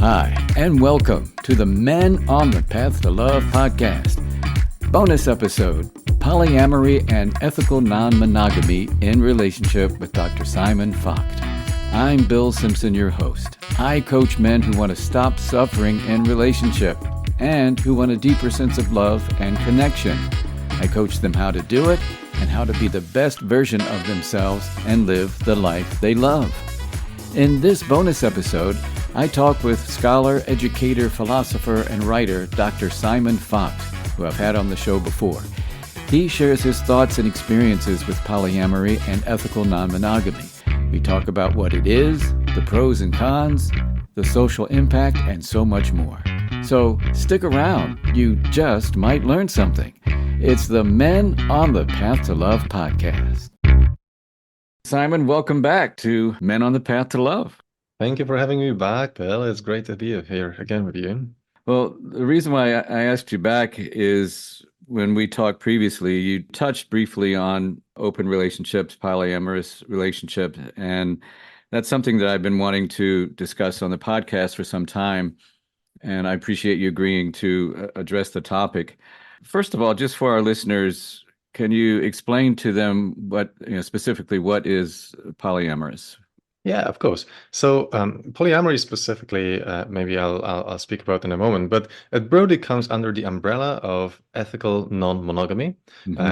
Hi, and welcome to the Men on the Path to Love podcast. Bonus episode, Polyamory and Ethical Non-Monogamy in Relationship with Dr. Simon Fokt. I'm Bill Simpson, your host. I coach men who want to stop suffering in relationship and who want a deeper sense of love and connection. I coach them how to do it and how to be the best version of themselves and live the life they love. In this bonus episode, I talk with scholar, educator, philosopher, and writer Dr. Simon Fokt, who I've had on the show before. He shares his thoughts and experiences with polyamory and ethical non-monogamy. We talk about what it is, the pros and cons, the social impact, and so much more. So stick around. You just might learn something. It's the Men on the Path to Love podcast. Simon, welcome back to Men on the Path to Love. Thank you for having me back, Bill. It's great to be here again with you. Well, the reason why I asked you back is when we talked previously, you touched briefly on open relationships, polyamorous relationships, and that's something that I've been wanting to discuss on the podcast for some time, and I appreciate you agreeing to address the topic. First of all, just for our listeners, can you explain to them specifically what is polyamorous? Yeah, of course. So polyamory specifically, maybe I'll speak about in a moment, but it broadly comes under the umbrella of ethical non-monogamy,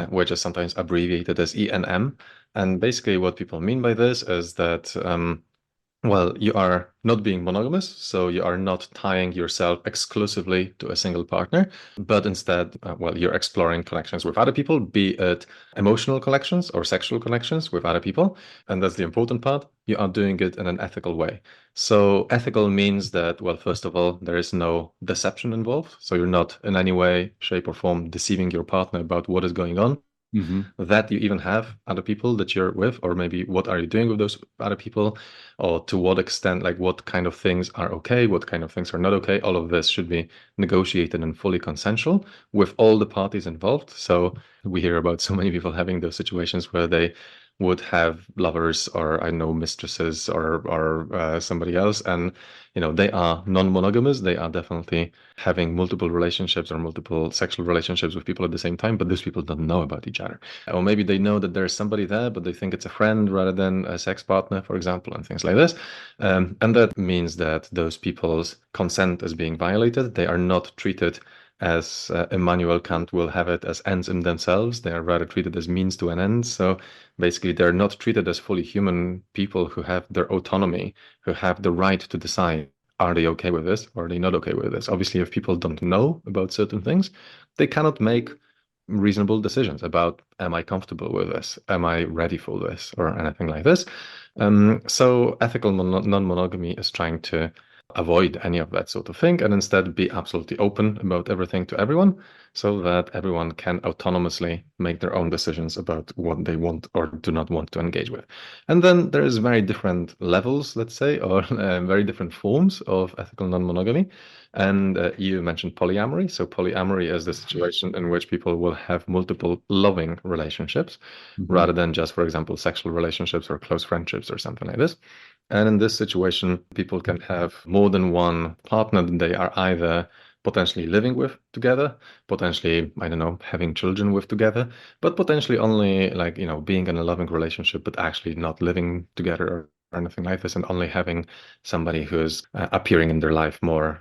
which is sometimes abbreviated as ENM. And basically what people mean by this is that you are not being monogamous, so you are not tying yourself exclusively to a single partner, but instead, you're exploring connections with other people, be it emotional connections or sexual connections with other people. And that's the important part. You are doing it in an ethical way. So ethical means that, first of all, there is no deception involved. So you're not in any way, shape, or form deceiving your partner about what is going on. That you even have other people that you're with, or maybe what are you doing with those other people, or to what extent, like what kind of things are okay, what kind of things are not okay. All of this should be negotiated and fully consensual with all the parties involved. So we hear about so many people having those situations where they would have lovers or mistresses or somebody else, and they are non-monogamous. They are definitely having multiple relationships or multiple sexual relationships with people at the same time, but those people don't know about each other, or maybe they know that there's somebody there, but they think it's a friend rather than a sex partner, for example, and things like this. And that means that those people's consent is being violated. They are not treated as Immanuel Kant will have it, as ends in themselves. They are rather treated as means to an end. So basically, they're not treated as fully human people who have their autonomy, who have the right to decide, are they okay with this or are they not okay with this? Obviously, if people don't know about certain things, they cannot make reasonable decisions about, am I comfortable with this? Am I ready for this? Or anything like this. So ethical non-monogamy is trying to avoid any of that sort of thing and instead be absolutely open about everything to everyone, so that everyone can autonomously make their own decisions about what they want or do not want to engage with. And then there is very different levels, let's say, or very different forms of ethical non-monogamy. And you mentioned polyamory. So polyamory is the situation in which people will have multiple loving relationships rather than just, for example, sexual relationships or close friendships or something like this. And in this situation, people can have more than one partner that they are either potentially living with together, potentially, having children with together, but potentially only being in a loving relationship, but actually not living together or anything like this, and only having somebody who's appearing in their life more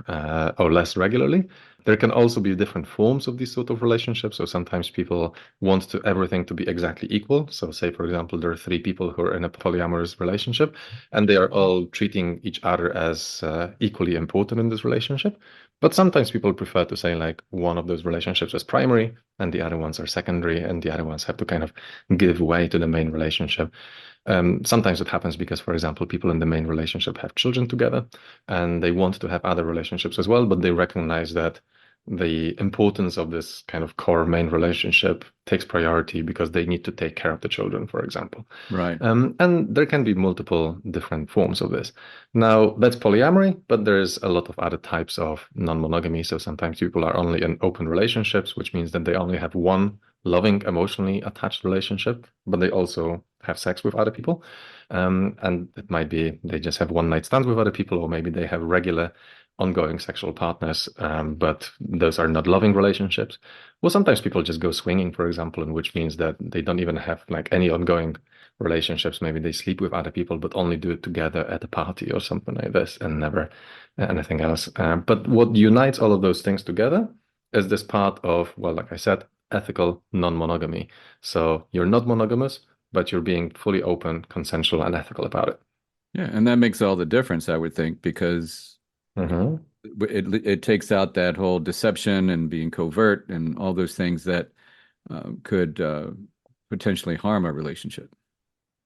or less regularly. There can also be different forms of these sort of relationships. So sometimes people want everything to be exactly equal. So say, for example, there are three people who are in a polyamorous relationship and they are all treating each other as equally important in this relationship. But sometimes people prefer to say like one of those relationships is primary and the other ones are secondary, and the other ones have to kind of give way to the main relationship. Sometimes it happens because, for example, people in the main relationship have children together and they want to have other relationships as well, but they recognize that the importance of this kind of core main relationship takes priority because they need to take care of the children, for example. Right. And there can be multiple different forms of this. Now, that's polyamory, but there's a lot of other types of non-monogamy. So sometimes people are only in open relationships, which means that they only have one loving, emotionally attached relationship, but they also have sex with other people. And it might be they just have one night stands with other people, or maybe they have regular ongoing sexual partners, but those are not loving relationships. Well, sometimes people just go swinging, for example, and which means that they don't even have like any ongoing relationships. Maybe they sleep with other people, but only do it together at a party or something like this, and never anything else. But what unites all of those things together is this part of, well, like I said, ethical non-monogamy. So you're not monogamous, but you're being fully open, consensual, and ethical about it. Yeah, and that makes all the difference, I would think, because Hmm. it takes out that whole deception and being covert and all those things that could potentially harm a relationship.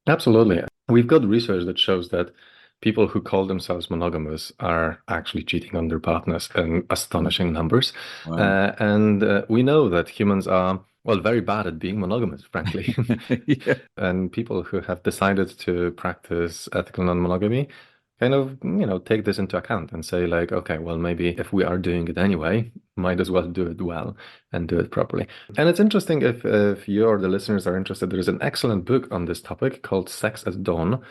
Absolutely. We've got research that shows that people who call themselves monogamous are actually cheating on their partners in astonishing numbers. Wow. And we know that humans are, well, very bad at being monogamous, frankly. Yeah. And people who have decided to practice ethical non-monogamy kind of, take this into account and say like, okay, well, maybe if we are doing it anyway, might as well do it well and do it properly. And it's interesting if you or the listeners are interested, there is an excellent book on this topic called Sex at Dawn.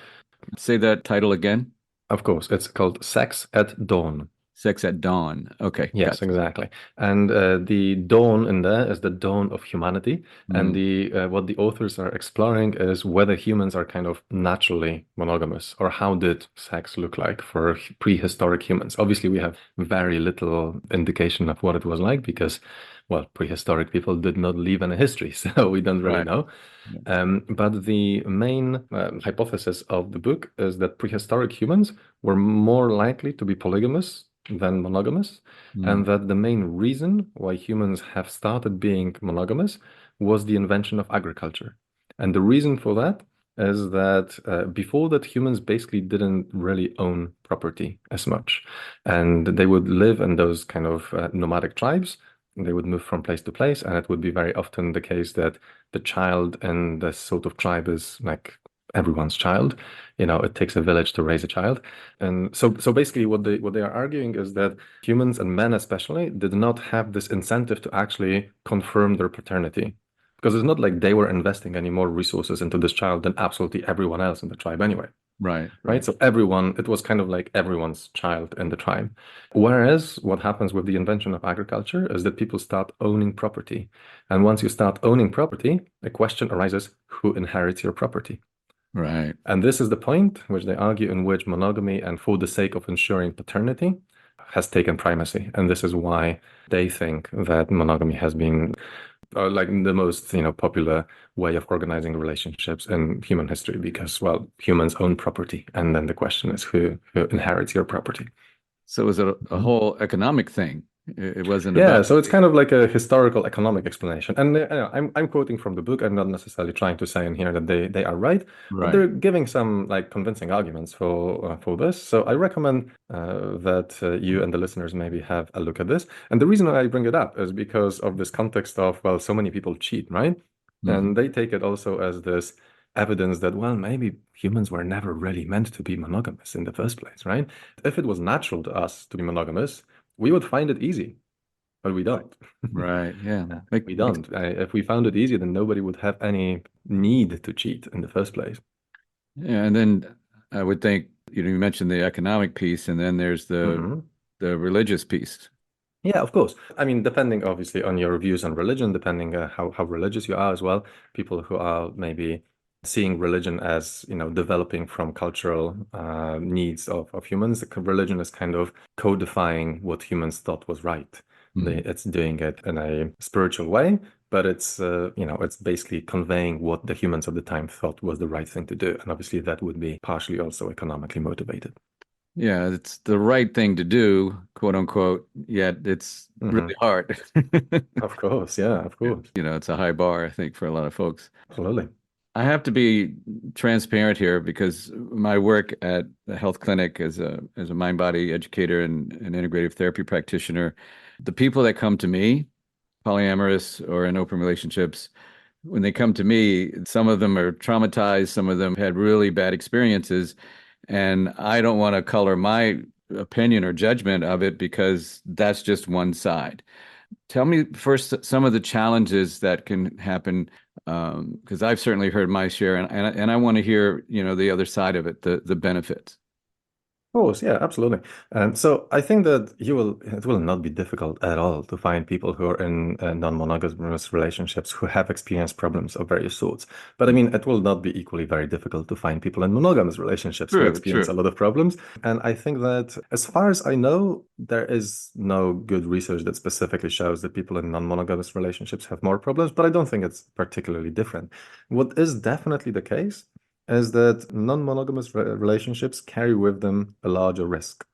Say that title again. Of course, it's called Sex at Dawn. Sex at Dawn. Okay, Yes, gotcha. exactly. And the dawn in there is the dawn of humanity. And Mm, the what the authors are exploring is whether humans are kind of naturally monogamous, or how did sex look like for prehistoric humans. Obviously, we have very little indication of what it was like because, well, prehistoric people did not leave any history, so we don't really right. know. Yeah. But the main hypothesis of the book is that prehistoric humans were more likely to be polygamous than monogamous, Mm, and that the main reason why humans have started being monogamous was the invention of agriculture. And the reason for that is that before that, humans basically didn't really own property as much. And they would live in those kind of nomadic tribes. They would move from place to place, and it would be very often the case that the child in this sort of tribe is like everyone's child. It takes a village to raise a child. And so basically what they are arguing is that humans, and men especially, did not have this incentive to actually confirm their paternity. Because it's not like they were investing any more resources into this child than absolutely everyone else in the tribe anyway. right, Right? right, So it was kind of like everyone's child in the tribe. Whereas what happens with the invention of agriculture is that people start owning property. And once you start owning property, the question arises, who inherits your property? right. And this is the point which they argue in which monogamy, and for the sake of ensuring paternity, has taken primacy. And this is why they think that monogamy has been like the most, popular way of organizing relationships in human history because, well, humans own property. And then the question is who inherits your property? So it was a whole economic thing. It wasn't Yeah, about, so it's kind of like a historical economic explanation. And I'm quoting from the book. I'm not necessarily trying to say in here that they are right, but right. they're giving some like convincing arguments for this. So I recommend that you and the listeners maybe have a look at this. And the reason I bring it up is because of this context of, well, so many people cheat, right? Mhm. And they take it also as this evidence that, well, maybe humans were never really meant to be monogamous in the first place, right? If it was natural to us to be monogamous, we would find it easy. But we don't. Right. Yeah. We Makes, don't. If we found it easy, then nobody would have any need to cheat in the first place. yeah. And then I would think, you mentioned the economic piece, and then there's Hmm. the religious piece. Yeah, of course. I mean, depending obviously on your views on religion, depending how religious you are as well, people who are maybe seeing religion as, developing from cultural needs of humans, religion is kind of codifying what humans thought was right. Mhm. It's doing it in a spiritual way, but it's basically conveying what the humans of the time thought was the right thing to do. And obviously that would be partially also economically motivated. Yeah, it's the right thing to do, quote unquote, yet it's really Hmm. hard. Of course, yeah, of course. It's a high bar, I think, for a lot of folks. Absolutely. I have to be transparent here because my work at the health clinic as a mind body educator and an integrative therapy practitioner, the people that come to me, polyamorous or in open relationships, when they come to me, some of them are traumatized, some of them had really bad experiences, and I don't want to color my opinion or judgment of it because that's just one side. Tell me first some of the challenges that can happen, because I've certainly heard my share, and I want to hear, the other side of it, the benefits. course, yeah, absolutely. So I think that it will not be difficult at all to find people who are in non-monogamous relationships who have experienced problems of various sorts. But I mean, it will not be equally very difficult to find people in monogamous relationships who True, experience a true. lot of problems. And I think that as far as I know, there is no good research that specifically shows that people in non-monogamous relationships have more problems, but I don't think it's particularly different. What is definitely the case is that non-monogamous relationships carry with them a larger risk.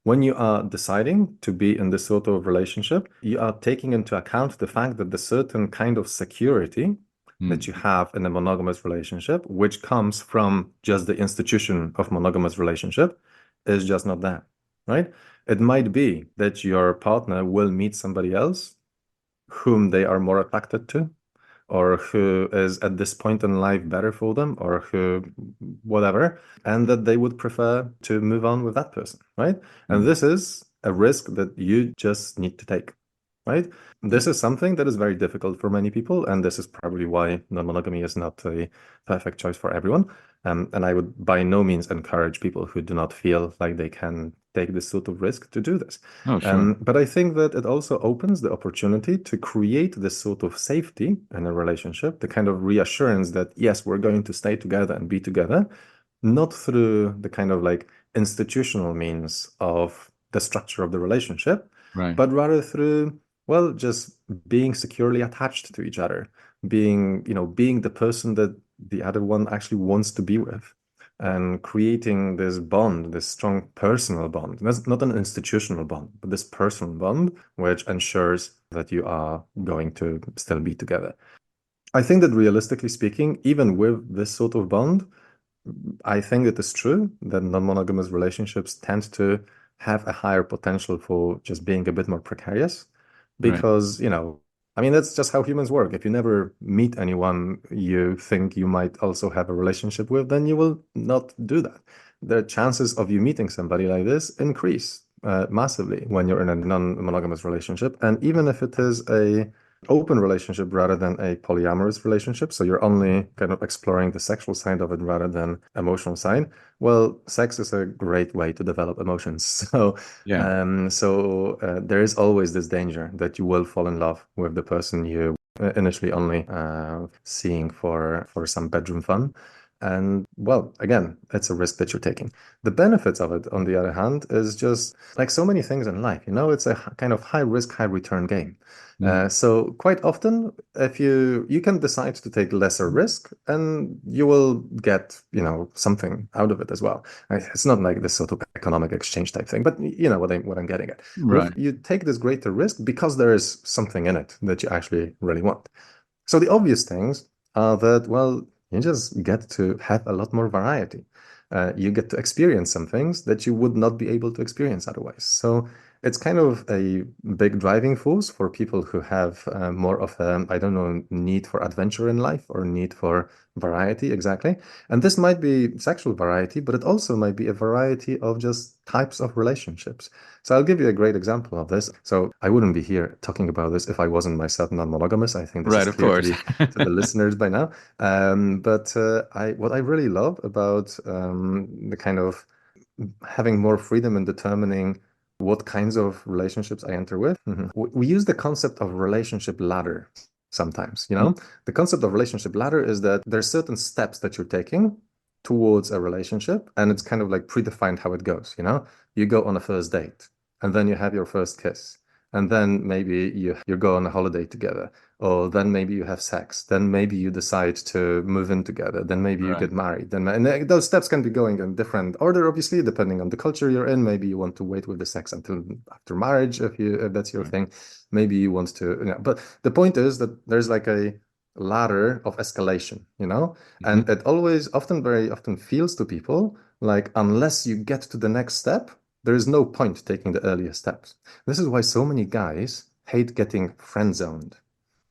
When you are deciding to be in this sort of relationship, you are taking into account the fact that the certain kind of security that you Mm, have in a monogamous relationship, which comes from just the institution of monogamous relationship, is just not there, right? It might be that your partner will meet somebody else whom they are more attracted to, or who is at this point in life better for them, or who whatever, and that they would prefer to move on with that person, right? And mm, this is a risk that you just need to take, right? This yeah, is something that is very difficult for many people, and this is probably why non-monogamy is not a perfect choice for everyone. And I would by no means encourage people who do not feel like they can take this sort of risk to do this. oh, sure. But I think that it also opens the opportunity to create this sort of safety in a relationship, the kind of reassurance that, yes, we're going to stay together and be together, not through the kind of like institutional means of the structure of the relationship, Right. but rather through, well, just being securely attached to each other, being the person that the other one actually wants to be with, and creating this bond, this strong personal bond. That's not an institutional bond, but this personal bond, which ensures that you are going to still be together. I think that realistically speaking, even with this sort of bond, I think it is true that non-monogamous relationships tend to have a higher potential for just being a bit more precarious Right. because, I mean, that's just how humans work. If you never meet anyone you think you might also have a relationship with, then you will not do that. The chances of you meeting somebody like this increase massively when you're in a non-monogamous relationship. And even if it is a open relationship rather than a polyamorous relationship. So you're only kind of exploring the sexual side of it rather than emotional side. Well, sex is a great way to develop emotions. Yeah. There is always this danger that you will fall in love with the person you initially only seeing for some bedroom fun. And well, again, it's a risk that you're taking. The benefits of it, on the other hand, is just like so many things in life, it's a kind of high risk, high return game. Mm, So quite often, if you can decide to take lesser risk, and you will get something out of it as well. It's not like this sort of economic exchange type thing, but you know what I'm getting at. right. With you take this greater risk because there is something in it that you actually really want. So the obvious things are that, well, you just get to have a lot more variety. You get to experience some things that you would not be able to experience otherwise. So it's kind of a big driving force for people who have more of a, I don't know, need for adventure in life or need for variety, exactly. And this might be sexual variety, but it also might be a variety of just types of relationships. So I'll give you a great example of this. So I wouldn't be here talking about this if I wasn't myself non-monogamous. I think this is Right, of clear course. to the listeners by now. But what I really love about the kind of having more freedom in determining what kinds of relationships I enter with. We use the concept of relationship ladder sometimes, Mm, The concept of relationship ladder is that there's certain steps that you're taking towards a relationship, and it's kind of like predefined how it goes. You go on a first date, and then you have your first kiss, and then maybe you go on a holiday together, or then maybe you have sex, then maybe you decide to move in together, then maybe you right. get married, and those steps can be going in different order, obviously, depending on the culture you're in. Maybe you want to wait with the sex until after marriage if that's your Right. thing. Maybe you want to, but the point is that there's like a ladder of escalation. Mhm. And it always often very often feels to people like unless you get to the next step, there is no point taking the earlier steps. This is why so many guys hate getting friend zoned,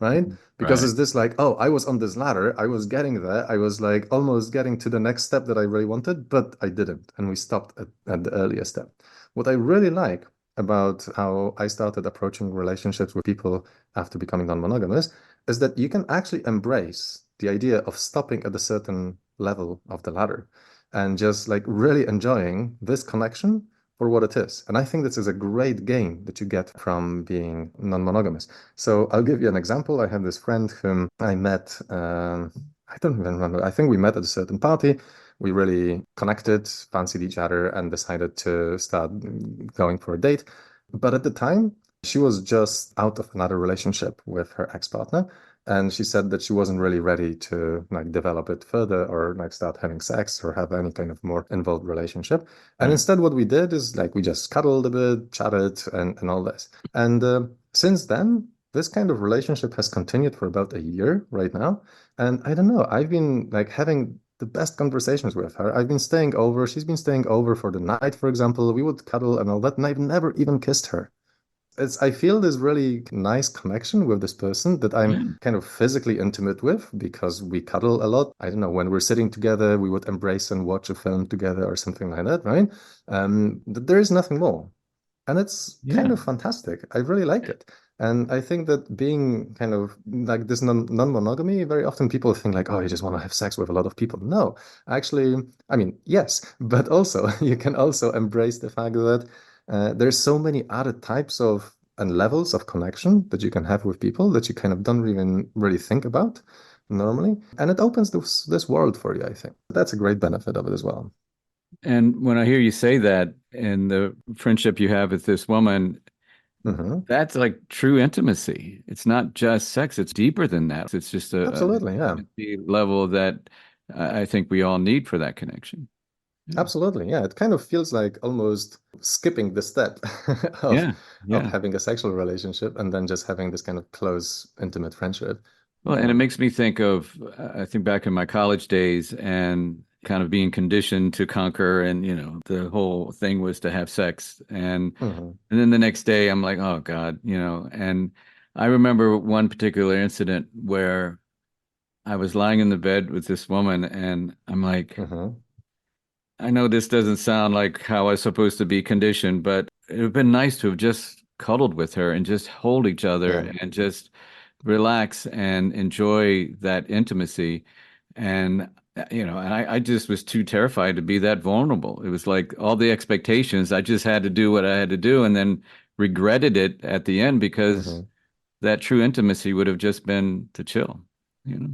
right? Because Right. it's this like, oh, I was on this ladder, I was getting there, I was like almost getting to the next step that I really wanted, but I didn't. And we stopped at the earlier step. What I really like about how I started approaching relationships with people after becoming non-monogamous is that you can actually embrace the idea of stopping at a certain level of the ladder. and just like really enjoying this connection for what it is. And I think this is a great gain that you get from being non-monogamous. So I'll give you an example. I have this friend whom I met, I don't even remember. I think we met at a certain party. We really connected, fancied each other, and decided to start going for a date. But at the time, she was just out of another relationship with her ex-partner. And she said that she wasn't really ready to like develop it further or like start having sex or have any kind of more involved relationship. And Right. instead, what we did is like we just cuddled a bit, chatted, and all this. And since then, this kind of relationship has continued for about a year right now. And I don't know, I've been like having the best conversations with her. I've been staying over. She's been staying over for the night, for example. We would cuddle and all that, and I've never even kissed her. I feel this really nice connection with this person that I'm Yeah. kind of physically intimate with because we cuddle a lot. I don't know, when we're sitting together, we would embrace and watch a film together or something like that, right? There is nothing more. And it's kind Yeah. of fantastic. I really like it. And I think that being kind of like this non-monogamy, very often people think like, oh, you just want to have sex with a lot of people. No, actually, I mean, yes, but also you can also embrace the fact that there's so many other types of and levels of connection that you can have with people that you kind of don't even really think about normally. And it opens this world for you, I think. That's a great benefit of it as well. And when I hear you say that and the friendship you have with this woman, Hmm. that's like true intimacy. It's not just sex, it's deeper than that. It's just an Absolutely, yeah. intimacy level that I think we all need for that connection. Yeah. Absolutely, yeah. It kind of feels like almost skipping the step of Yeah. of Yeah. having a sexual relationship and then just having this kind of close, intimate friendship. Well, and it Yeah. makes me think of, I think back in my college days and kind of being conditioned to conquer, and the whole thing was to have sex, Hmm. and then the next day I'm like, oh God, and I remember one particular incident where I was lying in the bed with this woman, and I'm like, Hmm. I know this doesn't sound like how I was supposed to be conditioned, but it would have been nice to have just cuddled with her and just hold each other Yeah. and just relax and enjoy that intimacy. And, and I just was too terrified to be that vulnerable. It was like all the expectations, I just had to do what I had to do and then regretted it at the end because Hmm. that true intimacy would have just been to chill, you know?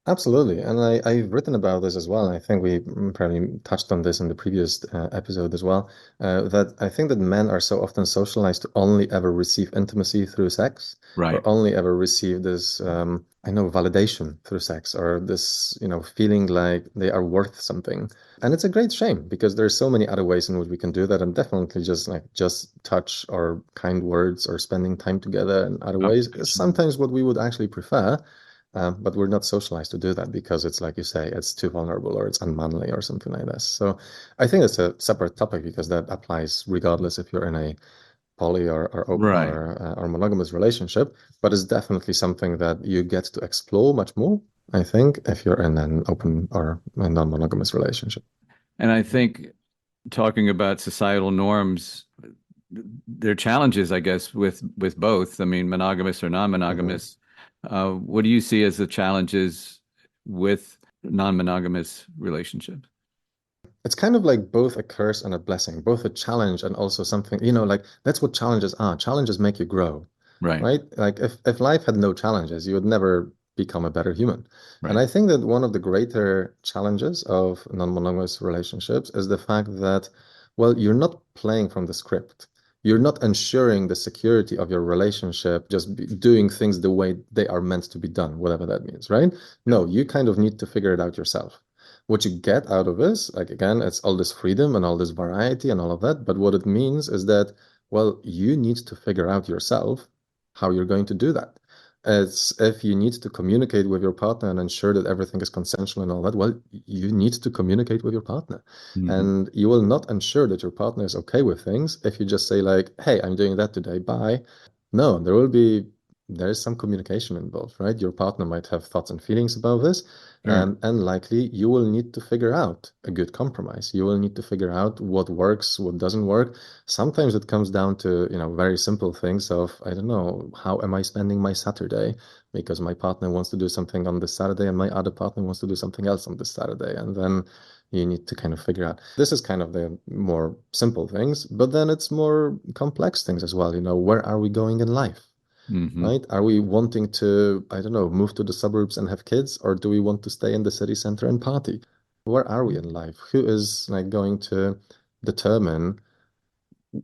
Absolutely. And I've written about this as well. I think we probably touched on this in the previous episode as well. That I think that men are so often socialized to only ever receive intimacy through sex or Right. only ever receive this, I know, validation through sex or this, feeling like they are worth something. And it's a great shame because there's so many other ways in which we can do that. And definitely just touch or kind words or spending time together in other ways is Affirmation. sometimes what we would actually prefer. But we're not socialized to do that because it's like you say, it's too vulnerable or it's unmanly or something like this. So I think it's a separate topic because that applies regardless if you're in a poly Right. or monogamous relationship. But it's definitely something that you get to explore much more, I think, if you're in an open or a non-monogamous relationship. And I think talking about societal norms, there are challenges, I guess, with both. I mean, monogamous or Mhm. non-monogamous. What do you see as the challenges with non-monogamous relationships? It's kind of like both a curse and a blessing, both a challenge and also something, like that's what challenges are. Challenges make you grow, Right, right? Like if life had no challenges, you would never become a better human. And right. I think that one of the greater challenges of non-monogamous relationships is the fact that, well, you're not playing from the script. You're not ensuring the security of your relationship, just doing things the way they are meant to be done, whatever that means, right? No, you kind of need to figure it out yourself. What you get out of this, like again, it's all this freedom and all this variety and all of that. But what it means is that, well, you need to figure out yourself how you're going to do that. It's if you need to communicate with your partner and ensure that everything is consensual and all that, well, you need to communicate with your partner. Hmm. And you will not ensure that your partner is okay with things if you just say like, hey, I'm doing that today, bye. No, there will be there's some communication involved, right? Your partner might have thoughts and feelings about this, Sure. and likely you will need to figure out a good compromise. You will need to figure out what works, what doesn't work. Sometimes it comes down to, very simple things of, I don't know, how am I spending my Saturday? Because my partner wants to do something on this Saturday and my other partner wants to do something else on this Saturday. And then you need to kind of figure out. This is kind of the more simple things, but then it's more complex things as well. Where are we going in life? Hmm. Right? Are we wanting to, I don't know, move to the suburbs and have kids, or do we want to stay in the city center and party? Where are we in life? Who is like going to determine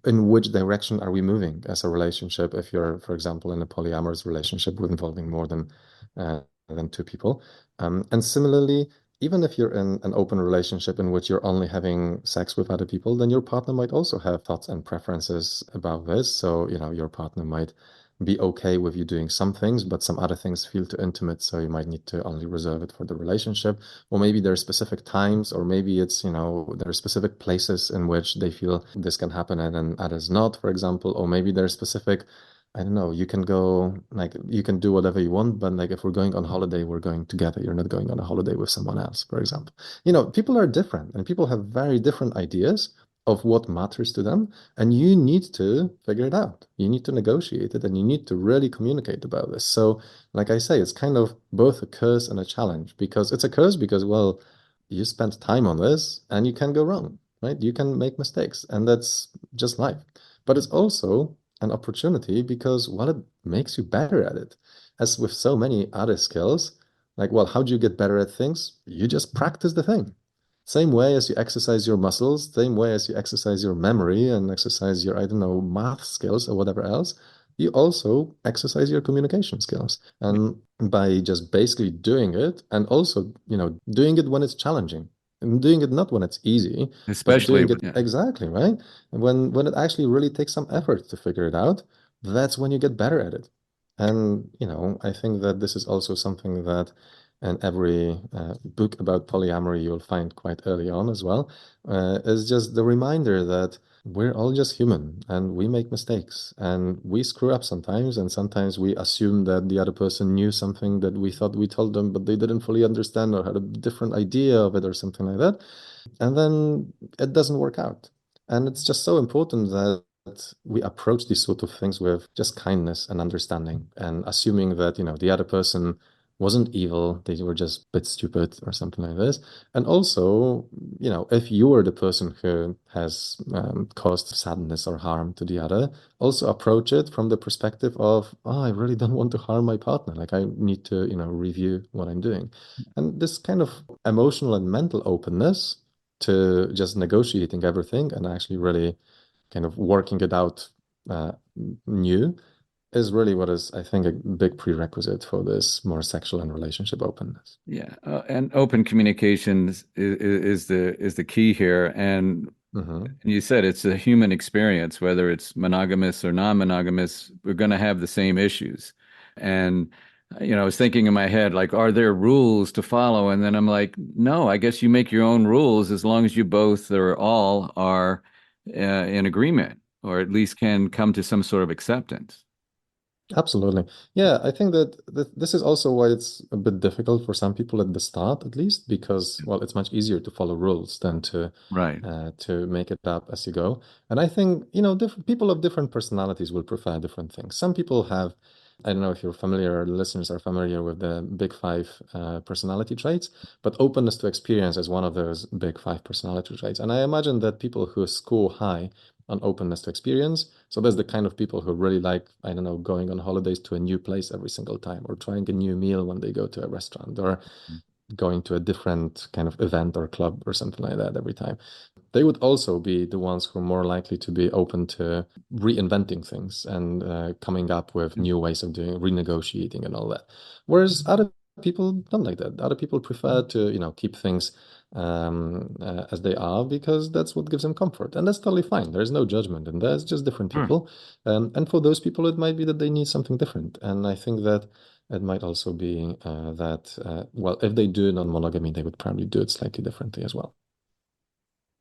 in which direction are we moving as a relationship if you're, for example, in a polyamorous relationship with involving more than two people? And similarly, even if you're in an open relationship in which you're only having sex with other people, then your partner might also have thoughts and preferences about this. So, your partner might be okay with you doing some things, but some other things feel too intimate, so you might need to only reserve it for the relationship. Or maybe there are specific times, or maybe it's, there are specific places in which they feel this can happen and then others not, for example. Or maybe there's specific, I don't know, you can go, like, you can do whatever you want, but like if we're going on holiday, we're going together. You're not going on a holiday with someone else, for example. People are different and people have very different ideas of what matters to them. And you need to figure it out. You need to negotiate it and you need to really communicate about this. So, like I say, it's kind of both a curse and a challenge because it's a curse because, well, you spent time on this and you can go wrong, right? You can make mistakes and that's just life. But it's also an opportunity because, well, it makes you better at it. As with so many other skills, like, well, how do you get better at things? You just practice the thing. Same way as you exercise your muscles, same way as you exercise your memory and exercise your, I don't know, math skills or whatever else, you also exercise your communication skills. And by just basically doing it and also, doing it when it's challenging and doing it not when it's easy, but Especially, doing it yeah. exactly, right? And when it actually really takes some effort to figure it out, that's when you get better at it. And, I think that this is also something that and every book about polyamory you'll find quite early on as well, is just the reminder that we're all just human and we make mistakes and we screw up sometimes. And sometimes we assume that the other person knew something that we thought we told them, but they didn't fully understand or had a different idea of it or something like that. And then it doesn't work out. And it's just so important that we approach these sort of things with just kindness and understanding and assuming that, the other person wasn't evil, they were just a bit stupid or something like this. And also, if you are the person who has caused sadness or harm to the other, also approach it from the perspective of, oh, I really don't want to harm my partner. Like I need to, review what I'm doing. And this kind of emotional and mental openness to just negotiating everything and actually really kind of working it out uh, new is really what is, I think, a big prerequisite for this more sexual and relationship openness. Yeah, and open communications is the key here. And Hmm. you said it's a human experience, whether it's monogamous or non-monogamous, we're going to have the same issues. And I was thinking in my head, like, are there rules to follow? And then I'm like, no, I guess you make your own rules as long as you both or all are in agreement, or at least can come to some sort of acceptance. Absolutely. Yeah, I think that this is also why it's a bit difficult for some people at the start, at least, because, well, it's much easier to follow rules than Right. to make it up as you go. And I think, different people of different personalities will prefer different things. Some people have, I don't know if you're familiar, or the listeners are familiar with the big five personality traits, but openness to experience is one of those big five personality traits. And I imagine that people who score high on openness to experience. So that's the kind of people who really like, I don't know, going on holidays to a new place every single time, or trying a new meal when they go to a restaurant, or going to a different kind of event or club or something like that every time. They would also be the ones who are more likely to be open to reinventing things and coming up with new ways of doing renegotiating and all that. Whereas other people don't like that. Other people prefer to, keep things as they are because that's what gives them comfort. And that's totally fine. There's no judgment in there. It's just different Sure. people. And for those people, it might be that they need something different. And I think that it might also be that, well, if they do non-monogamy, they would probably do it slightly differently as well.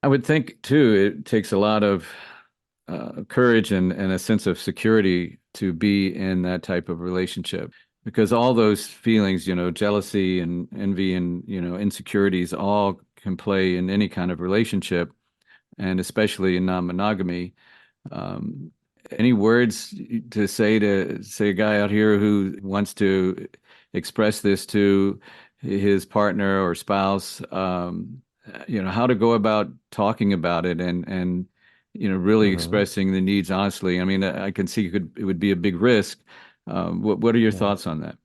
I would think too, it takes a lot of courage and a sense of security to be in that type of relationship because all those feelings, jealousy and envy and, insecurities all can play in any kind of relationship and especially in non-monogamy. Um, any words to say a guy out here who wants to express this to his partner or spouse, how to go about talking about it and really Hmm. expressing the needs honestly. I mean, I can see it would be a big risk. What are your Yeah. thoughts on that?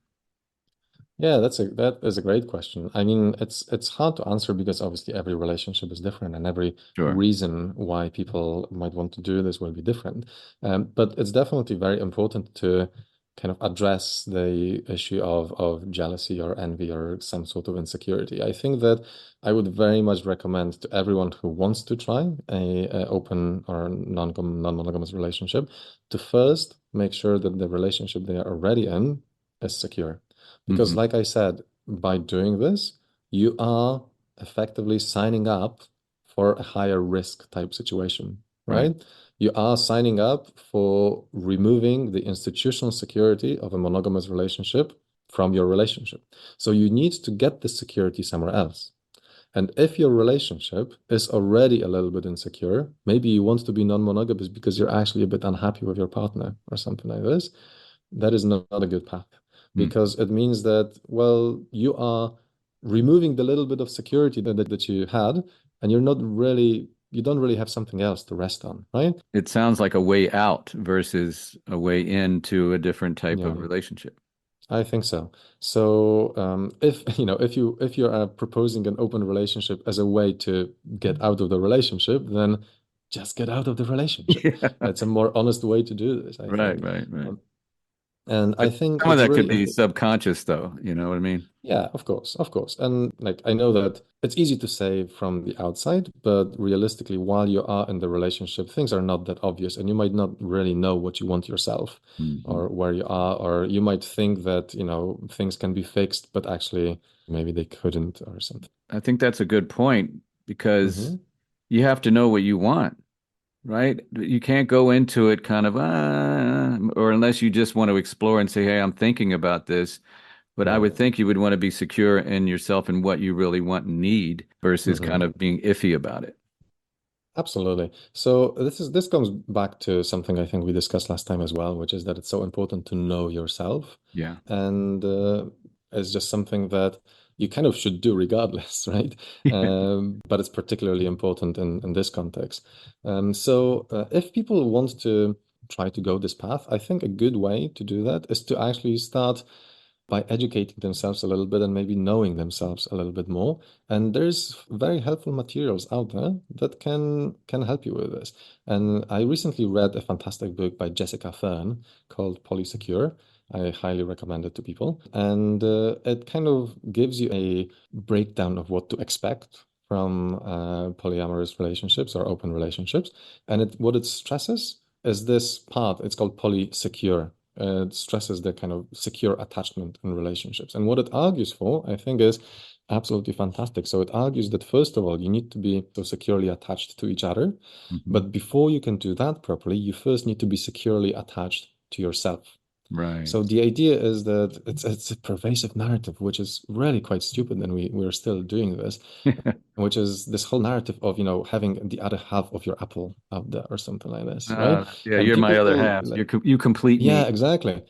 Yeah, that is a great question. I mean, it's hard to answer because obviously every relationship is different and every Sure. reason why people might want to do this will be different. But it's definitely very important to kind of address the issue of jealousy or envy or some sort of insecurity. I think that I would very much recommend to everyone who wants to try a open or non-monogamous relationship to first make sure that the relationship they are already in is secure. Because, Hmm. like I said, by doing this, you are effectively signing up for a higher risk type situation, Right. right? You are signing up for removing the institutional security of a monogamous relationship from your relationship. So you need to get the security somewhere else. And if your relationship is already a little bit insecure, maybe you want to be non-monogamous because you're actually a bit unhappy with your partner or something like this, that is not a good path Mm. because it means that, well, you are removing the little bit of security that you had, and you don't really have something else to rest on, right? It sounds like a way out versus a way into a different type Yeah. of relationship. I think so. So, if if you are proposing an open relationship as a way to get out of the relationship, then just get out of the relationship. Yeah. It's a more honest way to do this, I Right, think. right, right. And I But think some of it's that could really be important. subconscious, though. You know what I mean? Yeah, of course. And like I know that it's easy to say from the outside, but realistically, while you are in the relationship, things are not that obvious, and you might not really know what you want yourself Hmm. or where you are, or you might think that, things can be fixed, but actually maybe they couldn't or something. I think that's a good point because Hmm. you have to know what you want, right? You can't go into it kind of, or unless you just want to explore and say, hey, I'm thinking about this. But I would Yeah. think you would want to be secure in yourself and what you really want and need versus kind Hmm. of being iffy about it. Absolutely. So this comes back to something I think we discussed last time as well, which is that it's so important to know yourself, Yeah. and it's just something that you kind of should do regardless, right? But it's particularly important in this context. So if people want to try to go this path, I think a good way to do that is to actually start by educating themselves a little bit and maybe knowing themselves a little bit more. And there's very helpful materials out there that can help you with this. And I recently read a fantastic book by Jessica Fern called Polysecure. I highly recommend it to people. And it kind of gives you a breakdown of what to expect from polyamorous relationships or open relationships. And what it stresses is this part, it's called polysecure. It stresses the kind of secure attachment in relationships. And what it argues for, I think, is absolutely fantastic. So it argues that, first of all, you need to be so securely attached to each other. Hmm. But before you can do that properly, you first need to be securely attached to yourself. Right. So the idea is that it's a pervasive narrative, which is really quite stupid, and we're still doing this, which is this whole narrative of, having the other half of your apple out there or something like this, right? Yeah, And you're my other people half. like, You complete yeah, me. exactly.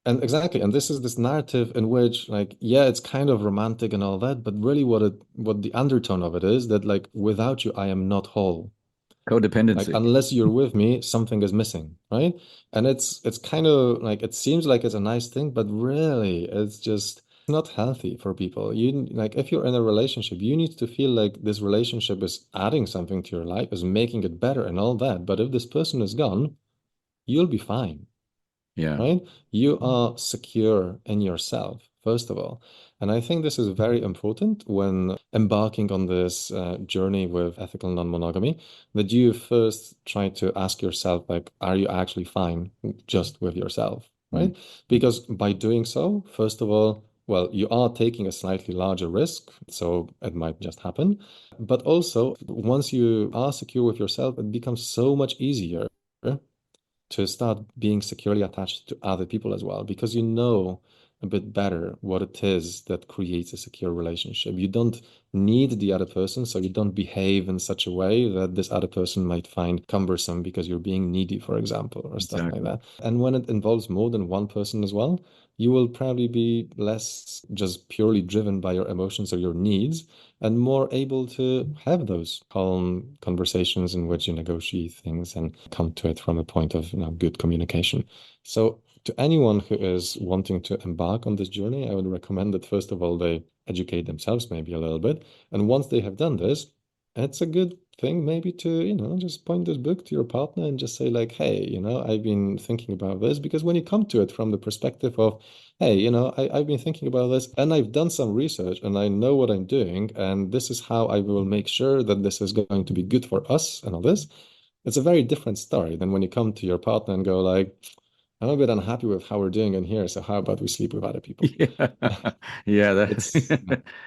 And exactly. And this is this narrative in which, like, yeah, it's kind of romantic and all that, but really what the undertone of it is that, like, without you, I am not whole. Like, Codependency. unless you're with me, something is missing, right? And it's kind of like it seems like it's a nice thing, but really it's just not healthy for people. You like if you're in a relationship, you need to feel like this relationship is adding something to your life, is making it better and all that. But if this person is gone, you'll be fine, Yeah. right? You are secure in yourself, first of all. And I think this is very important when embarking on this journey with ethical non-monogamy, that you first try to ask yourself, like, are you actually fine just with yourself, Mm. right? Because by doing so, first of all, well, you are taking a slightly larger risk, so it might just happen. But also, once you are secure with yourself, it becomes so much easier to start being securely attached to other people as well, because you know a bit better what it is that creates a secure relationship. You don't need the other person, so you don't behave in such a way that this other person might find cumbersome because you're being needy, for example, or stuff like Exactly. that. And when it involves more than one person as well, you will probably be less just purely driven by your emotions or your needs and more able to have those calm conversations in which you negotiate things and come to it from a point of, good communication. So to anyone who is wanting to embark on this journey, I would recommend that first of all, they educate themselves maybe a little bit. And once they have done this, it's a good thing maybe to, just point this book to your partner and just say like, hey, I've been thinking about this, because when you come to it from the perspective of, hey, I've been thinking about this and I've done some research and I know what I'm doing, and this is how I will make sure that this is going to be good for us and all this. It's a very different story than when you come to your partner and go like, I'm a bit unhappy with how we're doing in here, so how about we sleep with other people? Yeah. Yeah, It's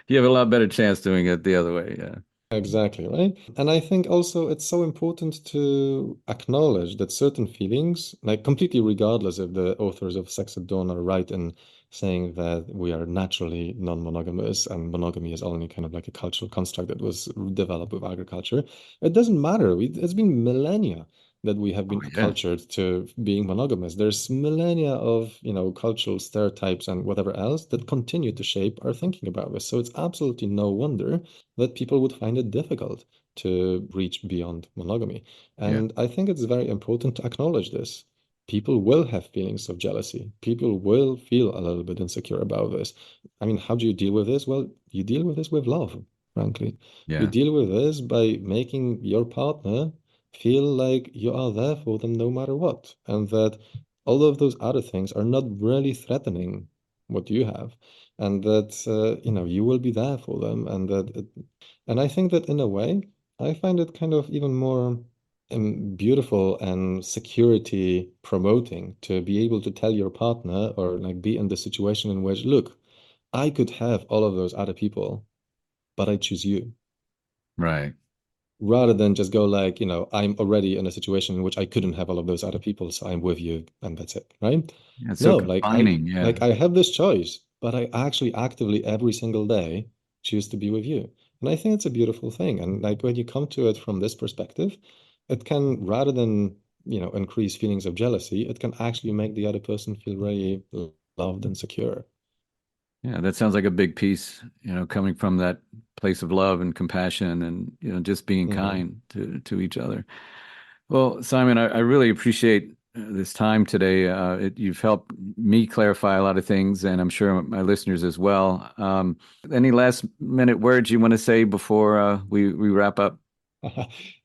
you have a lot better chance doing it the other way. Yeah. Exactly, right? And I think also it's so important to acknowledge that certain feelings, like completely regardless if the authors of Sex at Dawn are right in saying that we are naturally non-monogamous and monogamy is only kind of like a cultural construct that was developed with agriculture, it doesn't matter. It's been millennia that we have Oh been yeah. acculturated to being monogamous. There's millennia of, cultural stereotypes and whatever else that continue to shape our thinking about this. So it's absolutely no wonder that people would find it difficult to reach beyond monogamy. Yeah. And I think it's very important to acknowledge this. People will have feelings of jealousy. People will feel a little bit insecure about this. I mean, how do you deal with this? Well, you deal with this with love, frankly. You Yeah. deal with this by making your partner feel like you are there for them no matter what, and that all of those other things are not really threatening what you have, and that you will be there for them, and and I think that in a way, I find it kind of even more beautiful and security promoting to be able to tell your partner or like be in the situation in which, look, I could have all of those other people, but I choose you, Right. rather than just go like, I'm already in a situation in which I couldn't have all of those other people, so I'm with you and that's it, right? Yeah, it's so No, confining. Yeah. I have this choice, but I actually actively every single day choose to be with you. And I think it's a beautiful thing. And like when you come to it from this perspective, it can, rather than, increase feelings of jealousy, it can actually make the other person feel really loved and secure. Yeah, that sounds like a big piece, coming from that place of love and compassion and, just being Hmm. kind to each other. Well, Simon, I really appreciate this time today. You've helped me clarify a lot of things, and I'm sure my listeners as well. Any last minute words you want to say before we wrap up?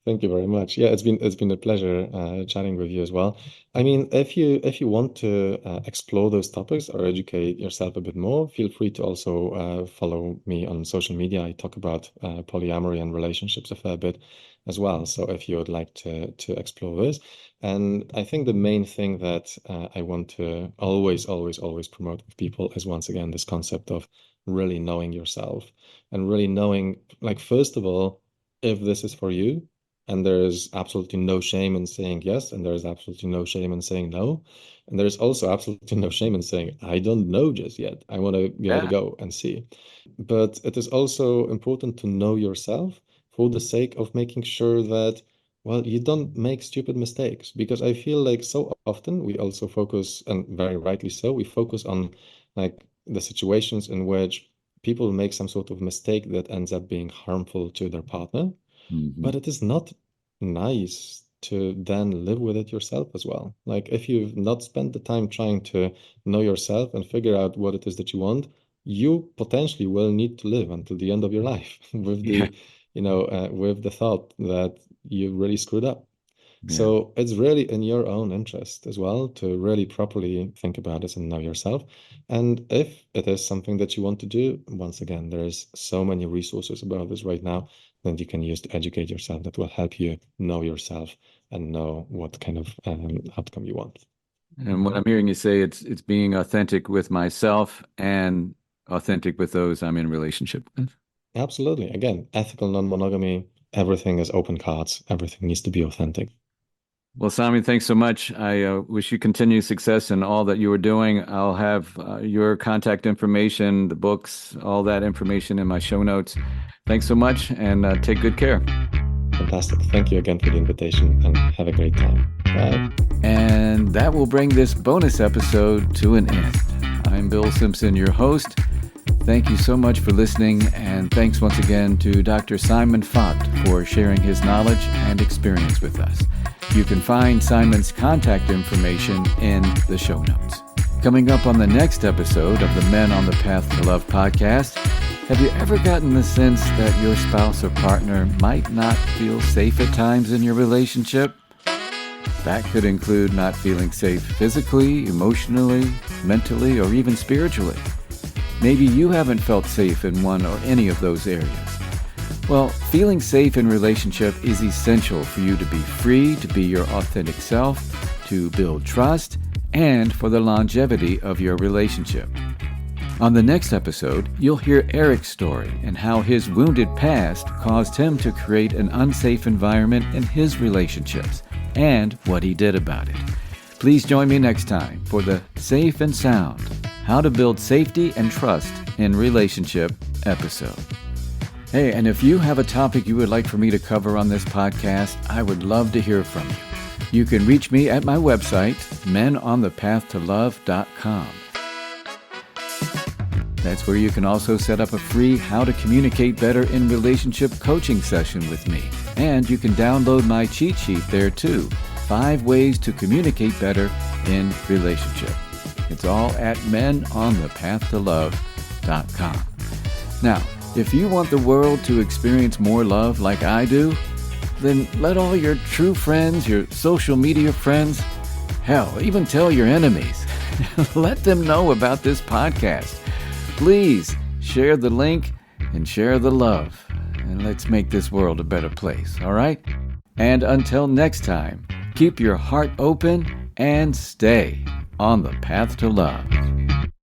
Thank you very much. Yeah, it's been a pleasure chatting with you as well. I mean, if you want to explore those topics or educate yourself a bit more, feel free to also follow me on social media. I talk about polyamory and relationships a fair bit as well. So if you would like to explore this, and I think the main thing that I want to always promote with people is once again this concept of really knowing yourself and really knowing, like, first of all, if this is for you, and there is absolutely no shame in saying yes, and there is absolutely no shame in saying no. And there's also absolutely no shame in saying, I don't know just yet. I want to be able to Yeah. go and see. But it is also important to know yourself for the sake of making sure that, well, you don't make stupid mistakes. Because I feel like so often we also focus, and very rightly so, we focus on like the situations in which people make some sort of mistake that ends up being harmful to their partner. Hmm. But it is not nice to then live with it yourself as well. Like if you've not spent the time trying to know yourself and figure out what it is that you want, you potentially will need to live until the end of your life with Yeah. with the thought that you really screwed up. Yeah. So it's really in your own interest as well to really properly think about this and know yourself. And if it is something that you want to do, once again, there's so many resources about this right now that you can use to educate yourself that will help you know yourself and know what kind of outcome you want. And what I'm hearing you say, it's being authentic with myself and authentic with those I'm in relationship with. Absolutely. Again, ethical non-monogamy, everything is open cards. Everything needs to be authentic. Well, Simon, thanks so much. I wish you continued success in all that you are doing. I'll have your contact information, the books, all that information in my show notes. Thanks so much, and take good care. Fantastic. Thank you again for the invitation, and have a great time. Bye. And that will bring this bonus episode to an end. I'm Bill Simpson, your host. Thank you so much for listening, and thanks once again to Dr. Simon Fokt for sharing his knowledge and experience with us. You can find Simon's contact information in the show notes. Coming up on the next episode of the Men on the Path to Love podcast, have you ever gotten the sense that your spouse or partner might not feel safe at times in your relationship? That could include not feeling safe physically, emotionally, mentally, or even spiritually. Maybe you haven't felt safe in one or any of those areas. Well, feeling safe in relationship is essential for you to be free to be your authentic self, to build trust, and for the longevity of your relationship. On the next episode, you'll hear Eric's story and how his wounded past caused him to create an unsafe environment in his relationships, and what he did about it. Please join me next time for the Safe and Sound, How to Build Safety and Trust in Relationship episode. Hey, and if you have a topic you would like for me to cover on this podcast, I would love to hear from you. You can reach me at my website, menonthepathtolove.com. That's where you can also set up a free How to Communicate Better in Relationship coaching session with me. And you can download my cheat sheet there too, 5 ways to communicate better in relationship. It's all at menonthepathtolove.com. Now, if you want the world to experience more love like I do, then let all your true friends, your social media friends, hell, even tell your enemies. Let them know about this podcast. Please share the link and share the love. And let's make this world a better place, all right? And until next time, keep your heart open and stay on the path to love.